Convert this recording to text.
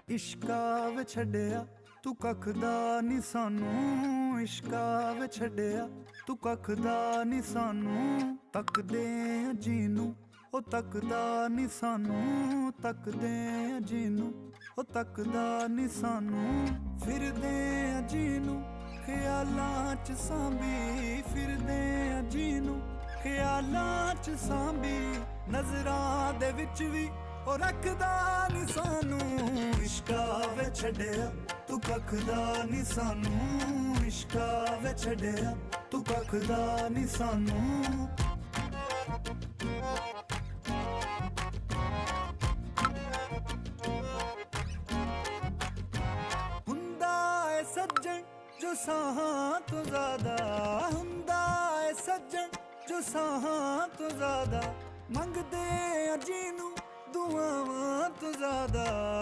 ਇਸ਼ਕਾ ਵੇ ਛੱਡਿਆ ਤੂੰ ਕੱਖ ਦਾ ਨੀ ਸਾਨੂੰ, ਇਸ਼ਕਾ ਵੇ ਛੱਡਿਆ ਤੂੰ ਕੱਖ ਦਾ ਨੀ ਸਾਨੂੰ। ਤੱਕਦੇ ਆ ਜਿਹਨੂੰ ਉਹ ਤੱਕਦਾ ਨੀ ਸਾਨੂੰ, ਤੱਕਦੇ ਆ ਜਿਹਨੂੰ ਉਹ ਤੱਕਦਾ ਨੀ ਸਾਨੂੰ। ਫਿਰਦੇ ਆ ਜਿਹਨੂੰ ਖਿਆਲਾਂ ਚ ਸਾਂਭੀ, ਫਿਰਦੇ ਆ ਜਿਹਨੂੰ ਖਿਆਲਾਂ ਚ ਸਾਂਭੀ। ਨਜ਼ਰਾਂ ਦੇ ਵਿੱਚ ਵੀ ਉਹ ਰੱਖਦਾ ਨੀ ਸਾਨੂੰ। ਇਸ਼ਕਾ ਵੇ ਛੱਡਿਆ ਤੂੰ ਕੱਖ ਦਾ ਨੀ ਸਾਨੂੰ, ਇਸ਼ਕਾ ਵੇ ਛੱਡਿਆ ਤੂੰ ਕੱਖ ਦਾ ਨੀ ਸਾਨੂੰ। ਹੁੰਦਾ ਏ ਸੱਜਣ ਜੋ ਸਾਹਾਂ ਤੋਂ ਜ਼ਿਆਦਾ, ਹੁੰਦਾ ਏ ਸੱਜਣ ਜੋ ਸਾਹਾਂ ਤੋਂ ਜ਼ਿਆਦਾ। ਮੰਗਦੇ ਆ ਜਿਹਨੂੰ ਦੁਆਵਾਂ ਤੋਂ ਜ਼ਿਆਦਾ।